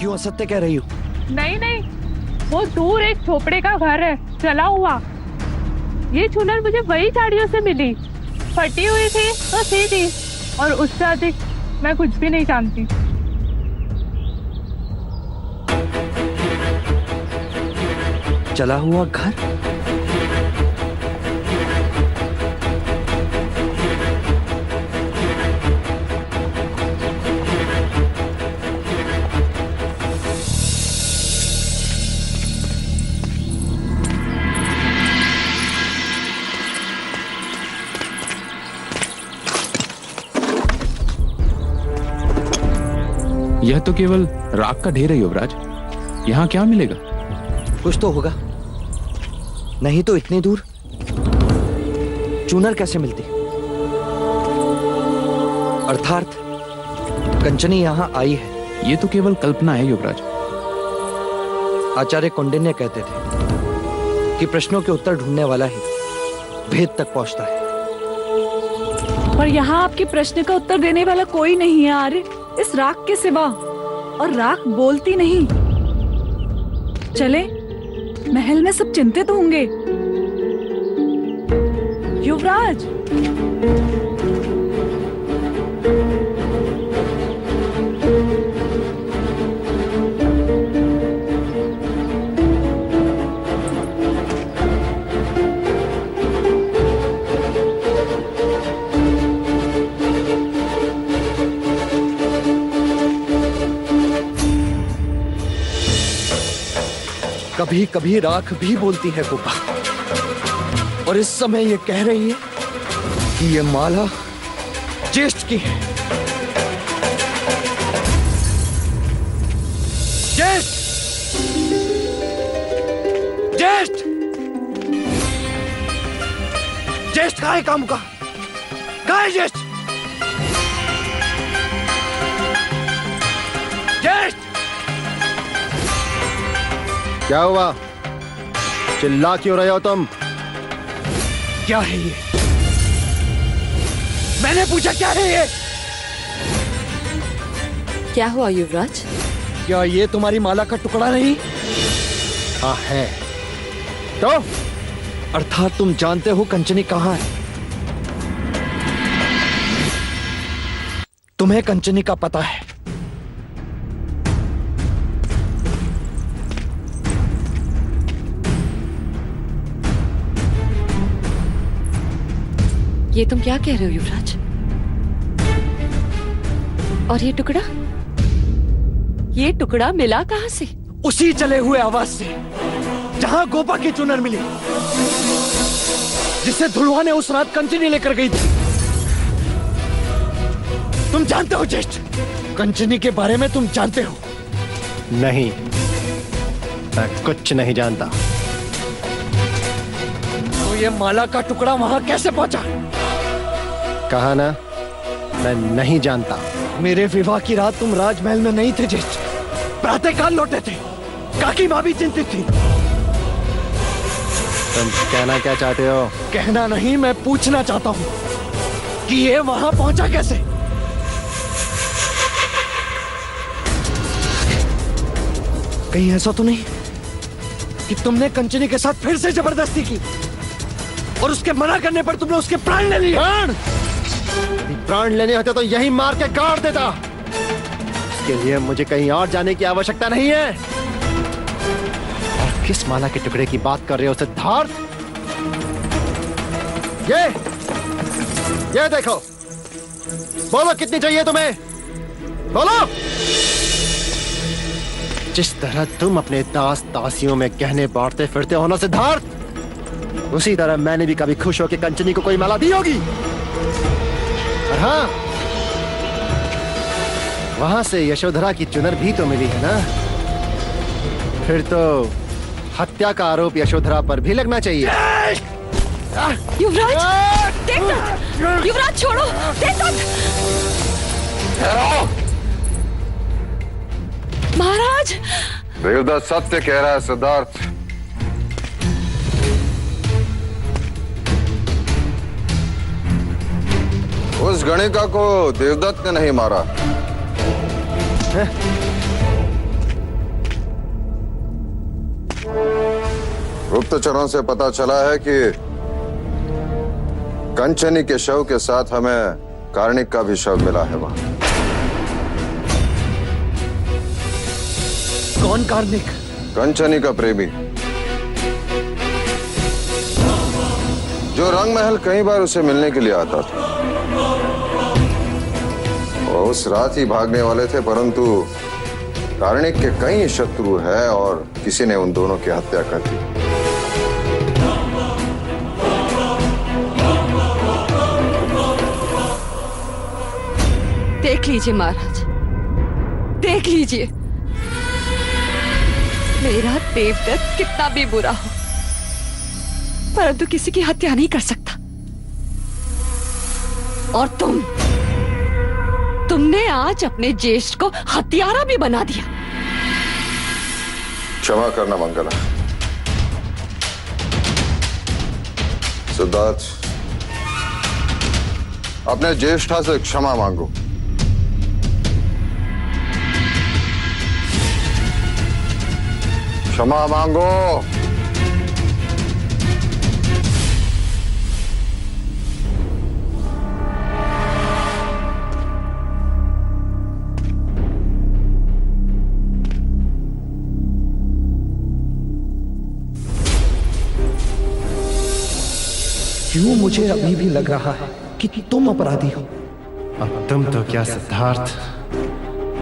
क्यों असत्य कह रही हो? नहीं नहीं, वो दूर एक झोपड़े का घर है, जला हुआ। ये चुनर मुझे वही साड़ियों से मिली, फटी हुई थी तो सी थी, और उससे अधिक मैं कुछ भी नहीं जानती। जला हुआ घर? यह तो केवल राख का ढेर है युवराज, यहाँ क्या मिलेगा? कुछ तो होगा, नहीं तो इतनी दूर चूनर कैसे मिलती? अर्थात कंचनी यहां आई है। ये तो केवल कल्पना है युवराज। आचार्य कौंडिन्य कहते थे कि प्रश्नों के उत्तर ढूंढने वाला ही भेद तक पहुंचता है। पर यहाँ आपके प्रश्न का उत्तर देने वाला कोई नहीं है आर्य, इस राख के सिवा। और राख बोलती नहीं। चले, महल में सब चिंतित होंगे। युवराज, कभी कभी राख भी बोलती है गोपा, और इस समय ये कह रही है कि ये माला ज्येष्ठ की है। ज्येष्ठ! ज्येष्ठ! ज्येष्ठ कहाँ है? काम का कहाँ है ज्येष्ठ? ज्येष्ठ! क्या हुआ? चिल्ला क्यों रहे हो तुम? क्या है ये? मैंने पूछा क्या है ये? क्या हुआ युवराज? क्या ये तुम्हारी माला का टुकड़ा नहीं? हाँ है। तो अर्थात तुम जानते हो कंचनी कहाँ है? तुम्हें कंचनी का पता है? ये तुम क्या कह रहे हो युवराज? और ये टुकड़ा मिला कहाँ से? उसी जले हुए आवाज से जहां गोपा की चुनर मिली, जिसे धुलवा ने उस रात कंचनी लेकर गई थी। तुम जानते हो ज्येष्ठ, कंचनी के बारे में तुम जानते हो? नहीं, मैं कुछ नहीं जानता। तो ये माला का टुकड़ा वहां कैसे पहुंचा? कहा ना, मैं नहीं जानता। मेरे विवाह की रात तुम राजमहल में नहीं थे ज्येष्ठ, प्रातःकाल लौटे थे। काकी माँ भी चिंतित थी। तुम कहना क्या चाहते हो? कहना नहीं, मैं पूछना चाहता हूँ कि ये वहां पहुंचा कैसे? कहीं ऐसा तो नहीं कि तुमने कंचनी के साथ फिर से जबरदस्ती की और उसके मना करने पर तुमने उसके प्राण ले लिए? प्राण लेने होते तो यही मार के काट देता। इसके लिए मुझे कहीं और जाने की आवश्यकता नहीं है। और किस माला के टुकड़े की बात कर रहे हो सिद्धार्थ? ये देखो, बोलो कितनी चाहिए तुम्हें? बोलो। जिस तरह तुम अपने दास दासियों में गहने बांटते फिरते हो ना सिद्धार्थ, उसी तरह मैंने भी कभी खुश होकर कंचनी को कोई माला दी होगी। और हाँ, वहां से यशोधरा की चुनर भी तो मिली है ना। फिर तो हत्या का आरोप यशोधरा पर भी लगना चाहिए। युवराज, देख तक! युवराज छोड़ो, देख तक! महाराज! देवदत्त सत्य कह रहा है सिद्धार्थ। उस गणिका को देवदत्त ने नहीं मारा। गुप्तचरों से पता चला है कि कंचनी के शव के साथ हमें कार्णिक का भी शव मिला है वहां। कौन कार्णिक? कंचनी का प्रेमी, जो रंग महल कई बार उसे मिलने के लिए आता था। वो उस रात ही भागने वाले थे, परंतु कार्णिक के कई शत्रु है और किसी ने उन दोनों की हत्या कर दी। देख लीजिए महाराज, देख लीजिए मेरा देवदत्त कितना भी बुरा हो, परंतु किसी की हत्या नहीं कर सकता। और तुमने आज अपने ज्येष्ठ को हत्यारा भी बना दिया। क्षमा करना मंगला। सिद्धार्थ, अपने ज्येष्ठा से क्षमा मांगो। क्षमा मांगो। क्यों मुझे अभी भी लग रहा है कि तुम अपराधी हो? अब तुम तो क्या सिद्धार्थ,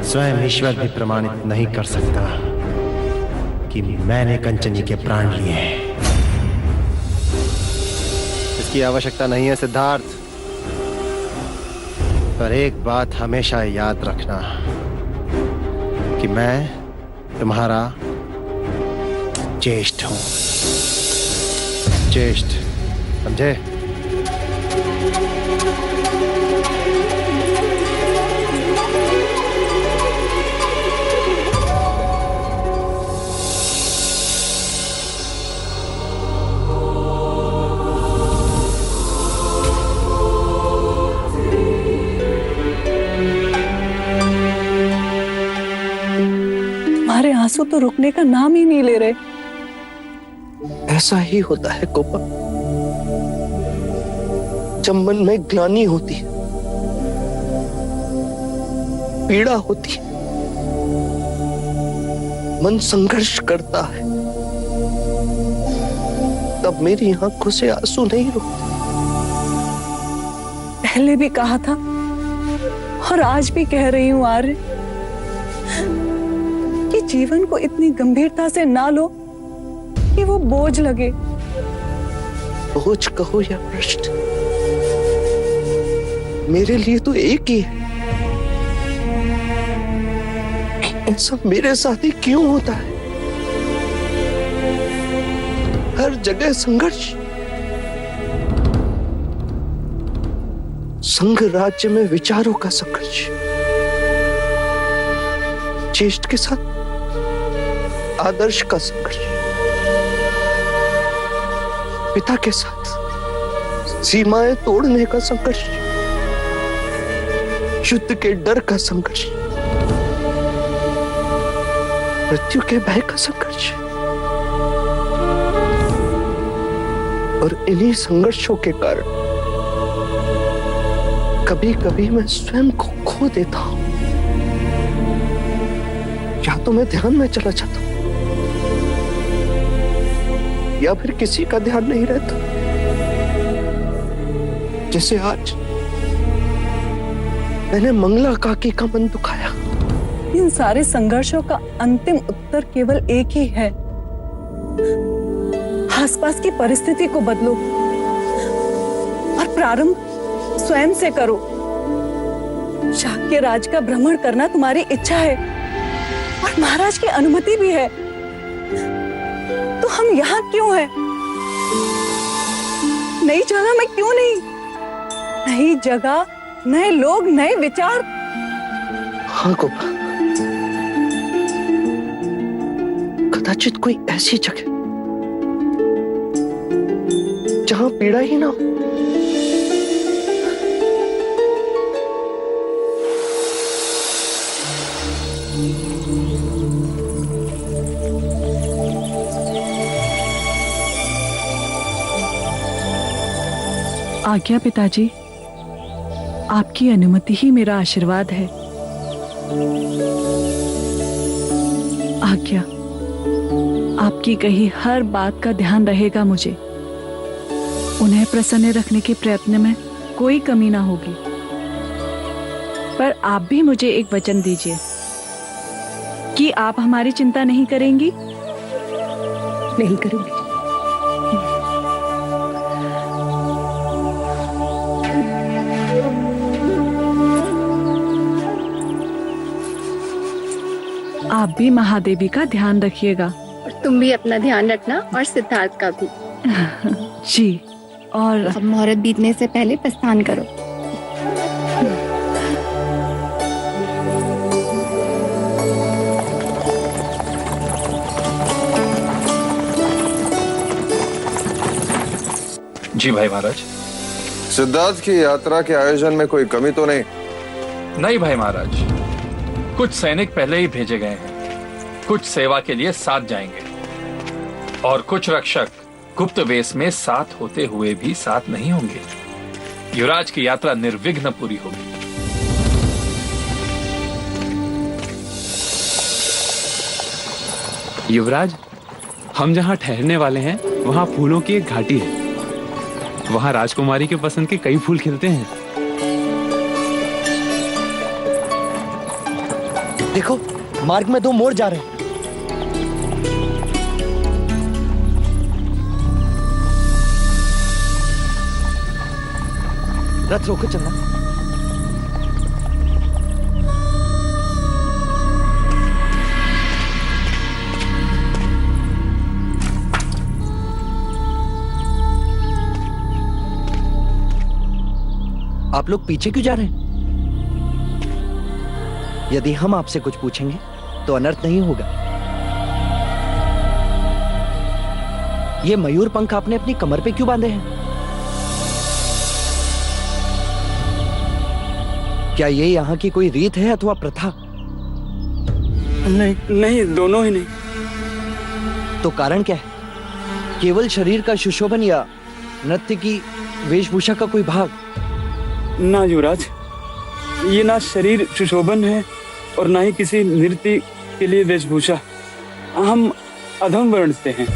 स्वयं ईश्वर भी प्रमाणित नहीं कर सकता कि मैंने कंचनी के प्राण लिए हैं। इसकी आवश्यकता नहीं है सिद्धार्थ, पर एक बात हमेशा याद रखना कि मैं तुम्हारा ज्येष्ठ हूं। ज्येष्ठ, समझे? तुम्हारे आंसू तो रुकने का नाम ही नहीं ले रहे। ऐसा ही होता है कोपा, जब मन में ग्लानि होती है, पीड़ा होती है, मन संघर्ष करता है, तब मेरी आंखों से आंसू नहीं रुकते। पहले भी कहा था और आज भी कह रही हूं आर्य कि जीवन को इतनी गंभीरता से ना लो कि वो बोझ लगे। बोझ कहो या प्रश्न, मेरे लिए तो एक ही है। ऐसा मेरे साथ ही क्यों होता है? हर जगह संघर्ष। संघ राज्य में विचारों का संघर्ष, ज्येष्ठ के साथ आदर्श का संघर्ष, पिता के साथ सीमाएं तोड़ने का संघर्ष, युद्ध के डर का संघर्ष, मृत्यु के भय का संघर्ष। और इन्हीं संघर्षों के कारण कभी कभी मैं स्वयं को खो देता हूं, या तो मैं ध्यान में चला जाता हूं, या फिर किसी का ध्यान नहीं रहता। जैसे आज मैंने मंगला काकी का मन दुखाया। इन सारे संघर्षों का अंतिम उत्तर केवल एक ही है, आसपास की परिस्थिति को बदलो और प्रारंभ स्वयं से करो। शाक्य राज का भ्रमण करना तुम्हारी इच्छा है और महाराज की अनुमति भी है, तो हम यहाँ क्यों हैं? नई जगह में क्यों नहीं? नई जगह, नए लोग, नए विचार। हाँ गोपा, कदाचित कोई ऐसी जगह जहां पीड़ा ही ना हो। आज्ञा पिताजी, आपकी अनुमति ही मेरा आशीर्वाद है। आज्ञा, आपकी कही हर बात का ध्यान रहेगा मुझे। उन्हें प्रसन्न रखने के प्रयत्न में कोई कमी ना होगी। पर आप भी मुझे एक वचन दीजिए कि आप हमारी चिंता नहीं करेंगी। नहीं करूंगी। आप भी महादेवी का ध्यान रखिएगा। और तुम भी अपना ध्यान रखना, और सिद्धार्थ का भी। जी। और अब मुहूर्त बीतने से पहले प्रस्थान करो। जी भाई महाराज। सिद्धार्थ की यात्रा के आयोजन में कोई कमी तो नहीं? नहीं भाई महाराज, कुछ सैनिक पहले ही भेजे गए हैं, कुछ सेवा के लिए साथ जाएंगे और कुछ रक्षक गुप्त वेश में साथ होते हुए भी साथ नहीं होंगे। युवराज की यात्रा निर्विघ्न पूरी होगी। युवराज, हम जहाँ ठहरने वाले हैं वहाँ फूलों की एक घाटी है। वहाँ राजकुमारी के पसंद के कई फूल खिलते हैं। देखो, मार्ग में 2 मोर जा रहे हैं। रथ रोको, चलना। आप लोग पीछे क्यों जा रहे हैं? यदि हम आपसे कुछ पूछेंगे तो अनर्थ नहीं होगा। ये मयूर पंख आपने अपनी कमर पे क्यों बांधे हैं? क्या ये यहाँ की कोई रीत है अथवा प्रथा? नहीं नहीं, दोनों ही नहीं। तो कारण क्या है? केवल शरीर का सुशोभन या नृत्य की वेशभूषा का कोई भाग? ना युवराज, ये ना शरीर सुशोभन है और ना ही किसी नृत्य के लिए वेशभूषा। हम अधम वर्ण से हैं।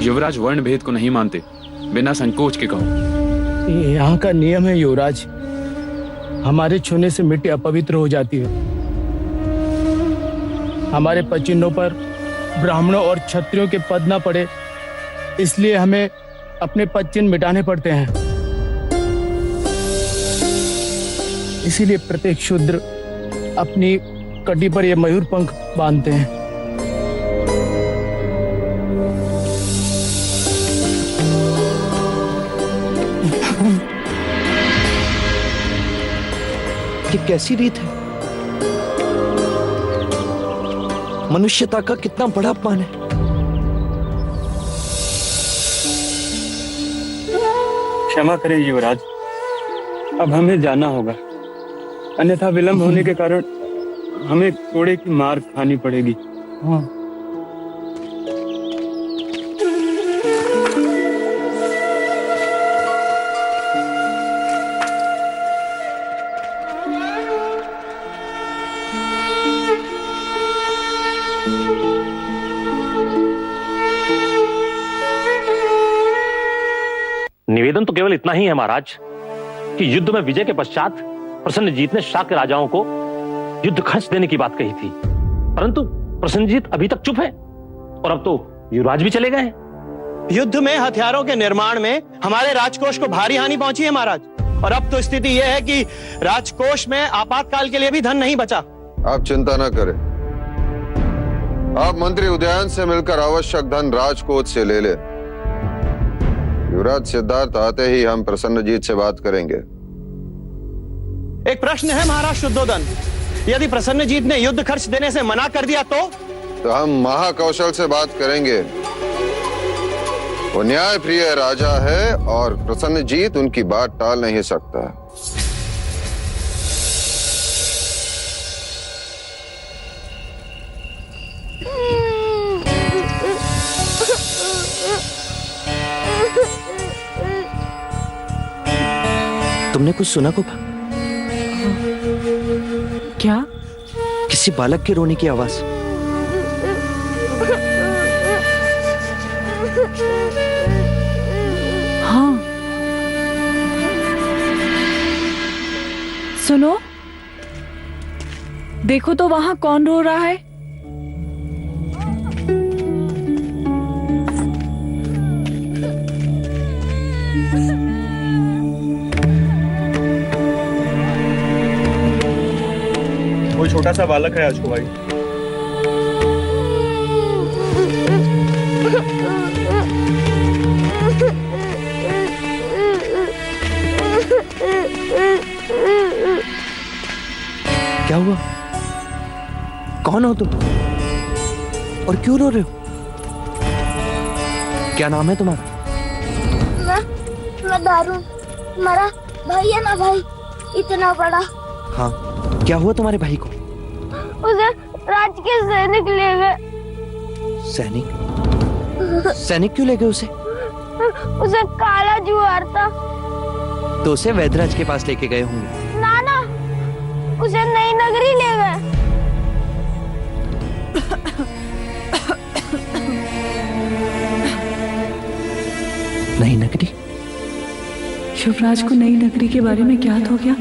युवराज वर्ण भेद को नहीं मानते, बिना संकोच के कहो। यहाँ का नियम है युवराज, हमारे छूने से मिट्टी अपवित्र हो जाती है। हमारे पचिन्हों पर ब्राह्मणों और क्षत्रियों के पद न पड़े, इसलिए हमें अपने पद चिन्ह मिटाने पड़ते हैं। इसीलिए प्रत्येक शूद्र अपनी कटी पर ये मयूर पंख बांधते हैं। ये कैसी रीत है? मनुष्यता का कितना बड़ा अपमान है। क्षमा करें युवराज, अब हमें जाना होगा, अन्यथा विलंब होने के कारण हमें कोड़े की मार खानी पड़ेगी। हाँ। निवेदन तो केवल इतना ही है महाराज कि युद्ध में विजय के पश्चात प्रसन्नजीत ने शाक्य राजाओं को युद्ध खर्च देने की बात कही थी, परंतु प्रसन्नजीत अभी तक चुप है और अब तो युवराज भी चले गए। युद्ध में हथियारों के निर्माण में हमारे राजकोष को भारी हानि पहुंची है महाराज, और अब तो स्थिति यह है कि राजकोष में आपातकाल के लिए भी धन नहीं बचा। आप चिंता न करें, आप मंत्री उदयन से मिलकर आवश्यक धन राजकोष से ले ले। युवराज सिद्धार्थ आते ही हम प्रसन्नजीत से बात करेंगे। एक प्रश्न है महाराज शुद्धोदन, यदि प्रसन्नजीत ने युद्ध खर्च देने से मना कर दिया तो हम महाकौशल से बात करेंगे। वो न्याय प्रिय राजा है और प्रसन्नजीत उनकी बात टाल नहीं सकता। तुमने कुछ सुना कोपा? क्या? किसी बालक के रोने की आवाज। हाँ, सुनो, देखो तो वहां कौन रो रहा है। कोई छोटा सा बालक है राजकुमारी। क्या हुआ? कौन हो तुम और क्यों रो रहे हो? क्या नाम है तुम्हारा? मैं दारुण, तुम्हारा भाई है ना भाई, इतना बड़ा। हाँ, क्या हुआ तुम्हारे भाई को? उसे राज के सैनिक ले गए। सैनिक? सैनिक क्यों ले गए उसे? उसे काला जुआर था। तो उसे वैद्यराज के पास लेके गए होंगे। ना ना, उसे नई नगरी ले गए। नई नगरी? शिवराज को नई नगरी के बारे में ज्ञात हो गया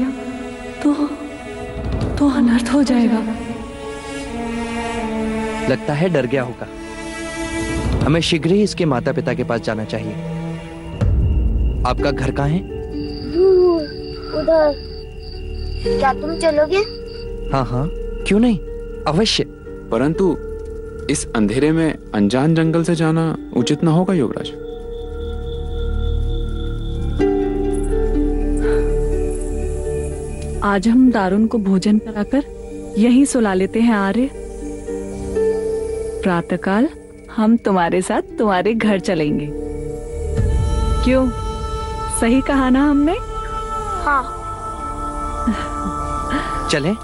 तो अनर्थ हो जाएगा। लगता है डर गया होगा। हमें शीघ्र ही इसके माता पिता के पास जाना चाहिए। आपका घर कहाँ है? उधर। क्या तुम चलोगे? हाँ हाँ, क्यों नहीं, अवश्य। परंतु इस अंधेरे में अनजान जंगल से जाना उचित ना होगा युवराज। आज हम दारुण को भोजन कराकर यहीं सुला लेते हैं आर्य। प्रातःकाल हम तुम्हारे साथ तुम्हारे घर चलेंगे। क्यों, सही कहा ना हमने? हाँ। चलें?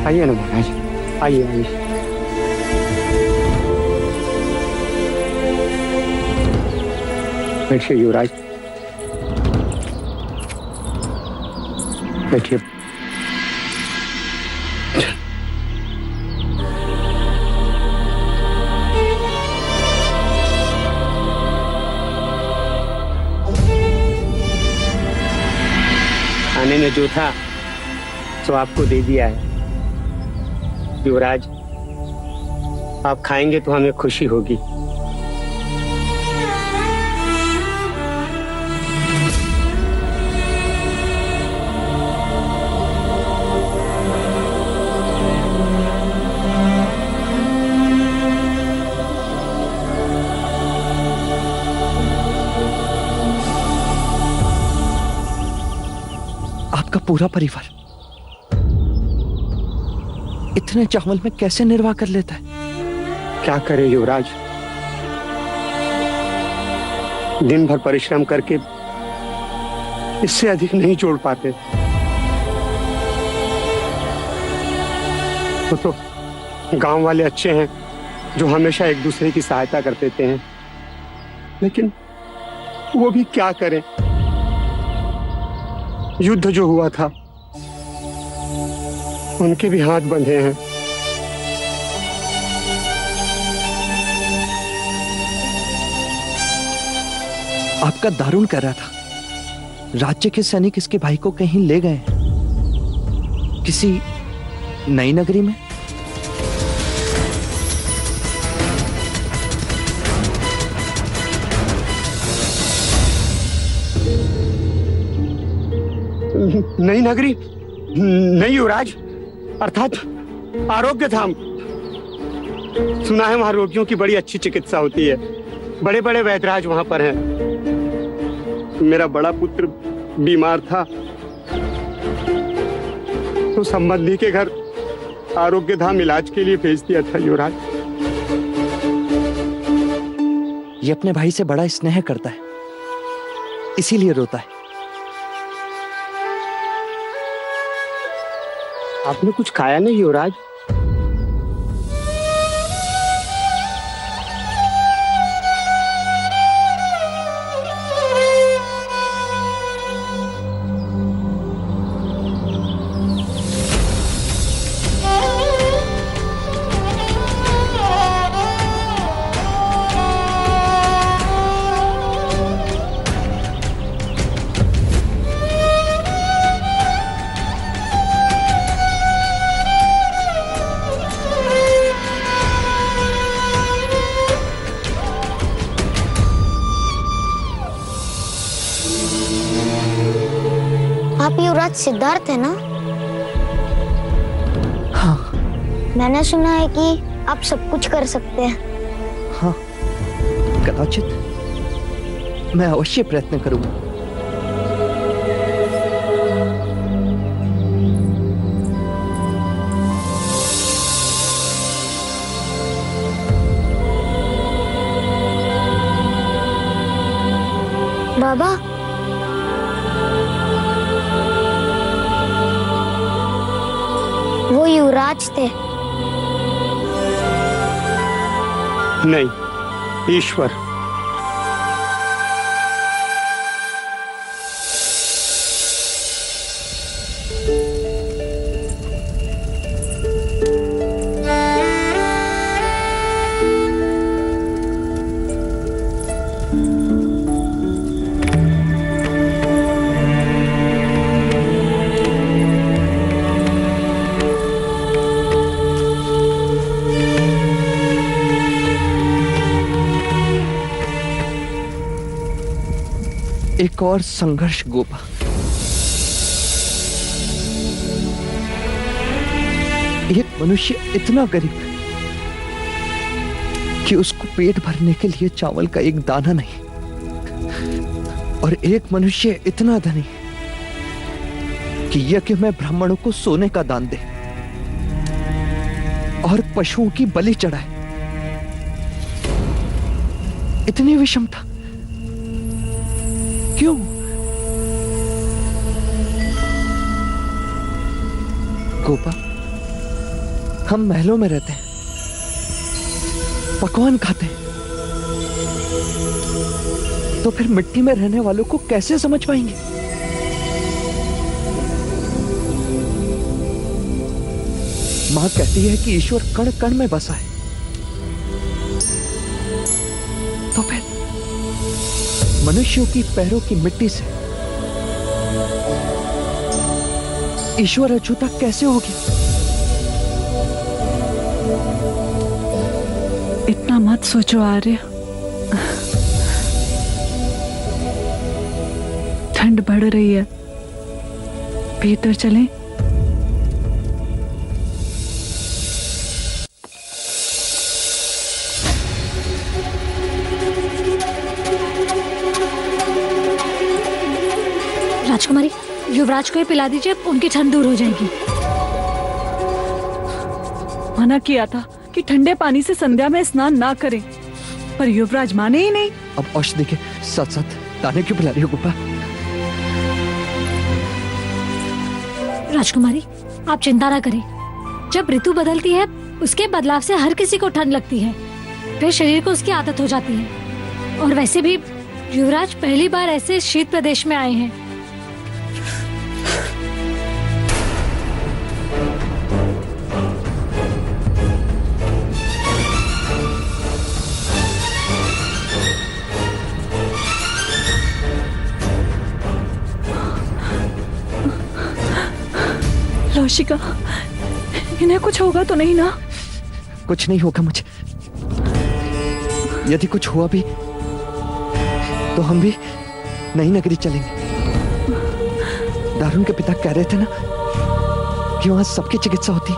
आइए ना महाराज, आइए आइए। बैठिए युवराज, बैठिए। खाने में जो था सो आपको दे दिया है युवराज। आप खाएंगे तो हमें खुशी होगी। आपका पूरा परिवार इतने चावल में कैसे निर्वाह कर लेता है? क्या करे युवराज, दिन भर परिश्रम करके इससे अधिक नहीं जोड़ पाते। तो गांव वाले अच्छे हैं जो हमेशा एक दूसरे की सहायता कर देते हैं, लेकिन वो भी क्या करें। युद्ध जो हुआ था उनके भी हाथ बंधे हैं। आपका दारुण कर रहा था। राज्य के सैनिक इसके भाई को कहीं ले गए हैं, किसी नई नगरी में। नई नगरी? नहीं युवराज, अर्थात आरोग्य धाम। सुना है वहां रोगियों की बड़ी अच्छी चिकित्सा होती है। बड़े बड़े वैद्यराज वहां पर हैं। मेरा बड़ा पुत्र बीमार था तो संबंधी के घर आरोग्य धाम इलाज के लिए भेज दिया था युवराज। ये अपने भाई से बड़ा स्नेह करता है, इसीलिए रोता है। आपने कुछ खाया नहीं युवराज? आप युवराज सिद्धार्थ है ना? हाँ। मैंने सुना है कि आप सब कुछ कर सकते हैं। हाँ, कदाचित मैं अवश्य प्रयत्न करूंगा। बाबा, वो युवराज थे। नहीं, ईश्वर। एक और संघर्ष गोपा। एक मनुष्य इतना गरीब कि उसको पेट भरने के लिए चावल का एक दाना नहीं, और एक मनुष्य इतना धनी कि यज्ञ में ब्राह्मणों को सोने का दान दे और पशुओं की बलि चढ़ाए। इतनी विषमता क्यों? गोपा, हम महलों में रहते हैं, पकवान खाते हैं, तो फिर मिट्टी में रहने वालों को कैसे समझ पाएंगे? मां कहती है कि ईश्वर कण कण में बसा है, तो फिर मनुष्यों की पैरों की मिट्टी से ईश्वर अछूता कैसे हो गया? इतना मत सोचो आर्य। ठंड बढ़ रही है, भीतर चलें? राजकुमारी, युवराज को ये पिला दीजिए, उनकी ठंड दूर हो जाएगी। मना किया था कि ठंडे पानी से संध्या में स्नान ना करें, पर युवराज माने ही नहीं। अब औषधि के साथ साथ दाने क्यों पिला रही हो गोपा? राजकुमारी, आप चिंता ना करें। जब ऋतु बदलती है, उसके बदलाव से हर किसी को ठंड लगती है, फिर शरीर को उसकी आदत हो जाती है। और वैसे भी युवराज पहली बार ऐसे शीत प्रदेश में आए हैं। लौशिका, इन्हें कुछ होगा तो नहीं ना? कुछ नहीं होगा मुझे। यदि कुछ हुआ भी तो हम भी नई नगरी चलेंगे। दारुण के पिता कह रहे थे ना कि वहां सबकी चिकित्सा होती,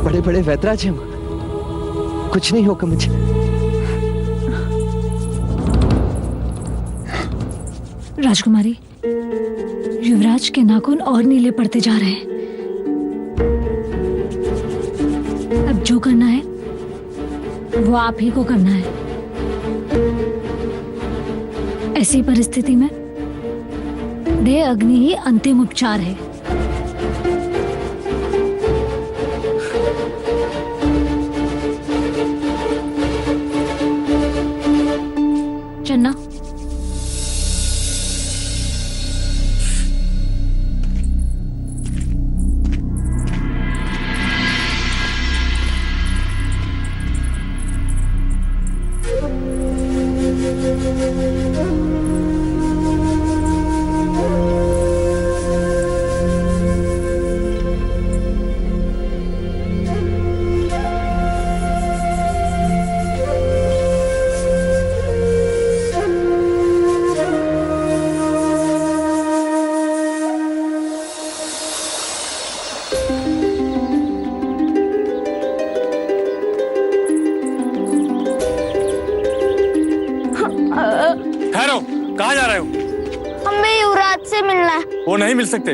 बड़े बड़े वैद्यराज हैं वहां। कुछ नहीं होगा मुझे। राजकुमारी, युवराज के नाखून और नीले पड़ते जा रहे हैं। अब जो करना है वो आप ही को करना है। ऐसी परिस्थिति में देह अग्नि ही अंतिम उपचार है। नहीं मिल सकते।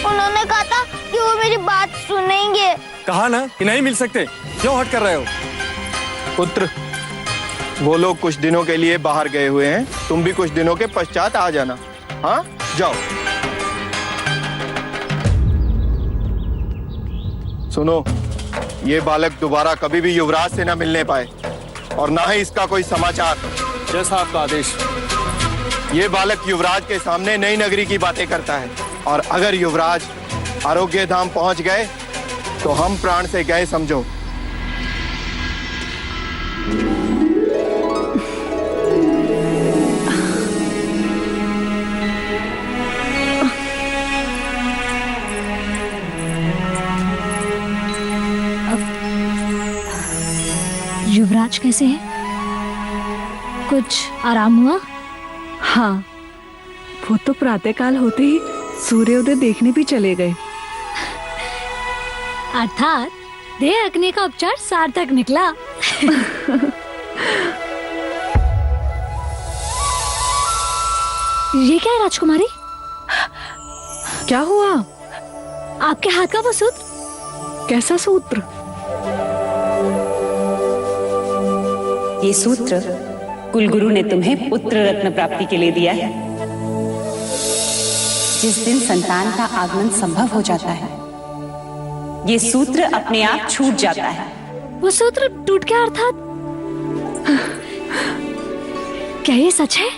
उन्होंने कहा था कि वो मेरी बात सुनेंगे। कहा ना कि नहीं मिल सकते, क्यों हट कर रहे हो? पुत्र, वो लोग कुछ दिनों के लिए बाहर गए हुए हैं, तुम भी कुछ दिनों के पश्चात आ जाना। हाँ, जाओ। सुनो, ये बालक दोबारा कभी भी युवराज से ना मिलने पाए और ना ही इसका कोई समाचार। जैसा आपका आदेश। ये बालक युवराज के सामने नई नगरी की बातें करता है और अगर युवराज आरोग्य धाम पहुंच गए तो हम प्राण से गए समझो। युवराज कैसे है? कुछ आराम हुआ? हाँ, वो तो प्रातःकाल होते ही सूर्योदय देखने भी चले गए। अर्थात देह अग्नि का उपचार सार्थक निकला। ये क्या है राजकुमारी? क्या हुआ? आपके हाथ का वो सूत्र? कैसा सूत्र? ये सूत्र कुलगुरु ने तुम्हें पुत्र रत्न प्राप्ति के लिए दिया है। जिस दिन संतान का आगमन संभव हो जाता है, ये सूत्र अपने आप छूट जाता है। वो सूत्र टूट गया अर्थात? क्या ये सच है?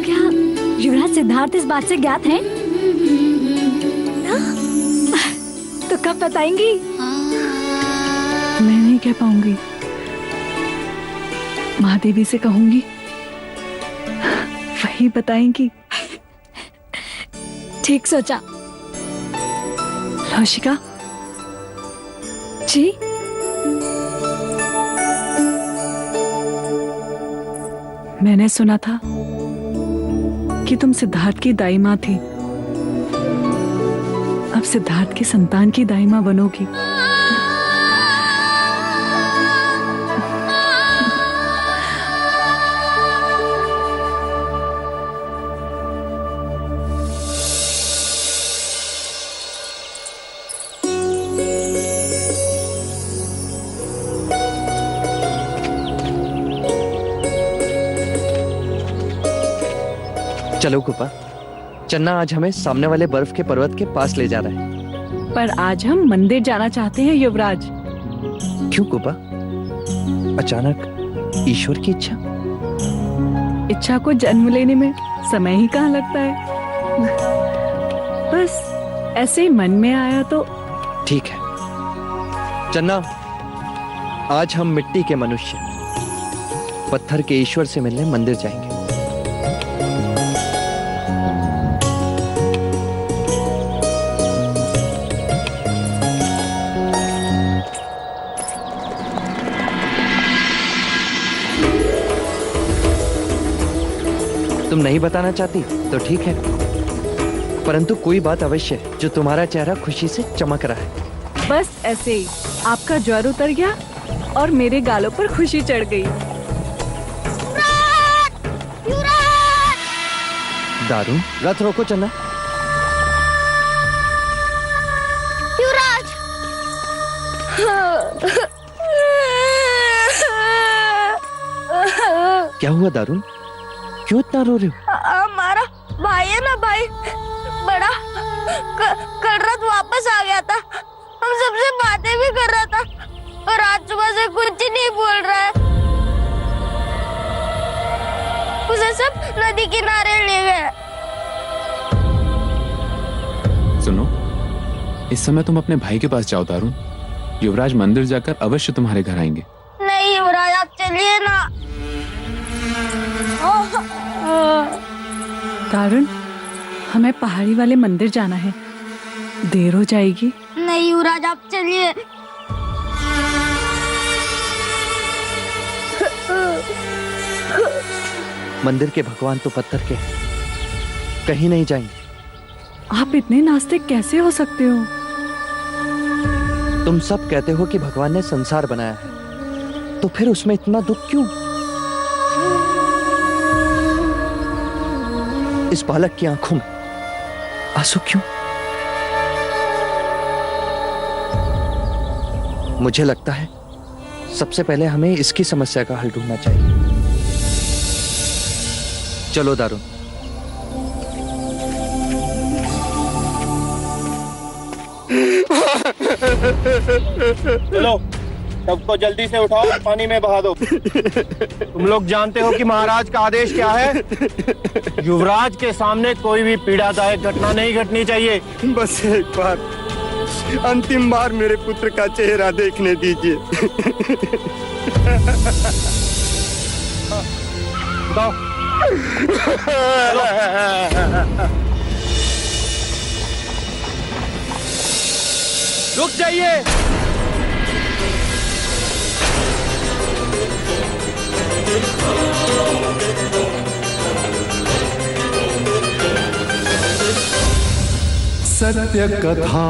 क्या युवराज सिद्धार्थ इस बात से ज्ञात है? तो कब बताएंगी? मैं नहीं कह पाऊंगी, महादेवी से कहूंगी, वही बताएंगी। ठीक सोचा। लौशिका जी, मैंने सुना था कि तुम सिद्धार्थ की दाई माँ थी। अब सिद्धार्थ की संतान की दाई माँ बनोगी। चलो कुपा, चन्ना आज हमें सामने वाले बर्फ के पर्वत के पास ले जा रहा है। पर आज हम मंदिर जाना चाहते हैं युवराज। क्यों कुपा? अचानक ईश्वर की इच्छा? इच्छा को जन्म लेने में समय ही कहाँ लगता है। बस ऐसे ही मन में आया तो। ठीक है चन्ना, आज हम मिट्टी के मनुष्य पत्थर के ईश्वर से मिलने मंदिर जाएंगे। तुम नहीं बताना चाहती तो ठीक है, परंतु कोई बात अवश्य है जो तुम्हारा चेहरा खुशी से चमक रहा है। बस ऐसे ही आपका ज्वर उतर गया और मेरे गालों पर खुशी चढ़ गई। दारू, रथ रोको चन्ना। युवराज! क्या हुआ दारुन? क्यों इतना रो रहे हो? हमारा भाई है ना, भाई बड़ा कल रात वापस आ गया था। हम सबसे बातें भी कर रहा था और आज सुबह से कुछ नहीं बोल रहा है। उसे सब नदी किनारे ले गए। सुनो, इस समय तुम अपने भाई के पास जाओ दारुन। युवराज मंदिर जाकर अवश्य तुम्हारे घर आएंगे। नहीं युवराज, आप चलिए ना। दारुन, हमें पहाड़ी वाले मंदिर जाना है, देर हो जाएगी। नहीं युवराज, आप चलिए। मंदिर के भगवान तो पत्थर के कहीं नहीं जाएंगे। आप इतने नास्तिक कैसे हो सकते हो? तुम सब कहते हो कि भगवान ने संसार बनाया है, तो फिर उसमें इतना दुख क्यों? इस बालक की आंखों में आंसू क्यों? मुझे लगता है सबसे पहले हमें इसकी समस्या का हल ढूंढना चाहिए। चलो दारुण। चलो सबको जल्दी से उठाओ, पानी में बहा दो। तुम लोग जानते हो कि महाराज का आदेश क्या है? युवराज के सामने कोई भी पीड़ादायक घटना नहीं घटनी चाहिए। बस एक बार, अंतिम बार मेरे पुत्र का चेहरा देखने दीजिए। रुक जाइए। सत्य कथा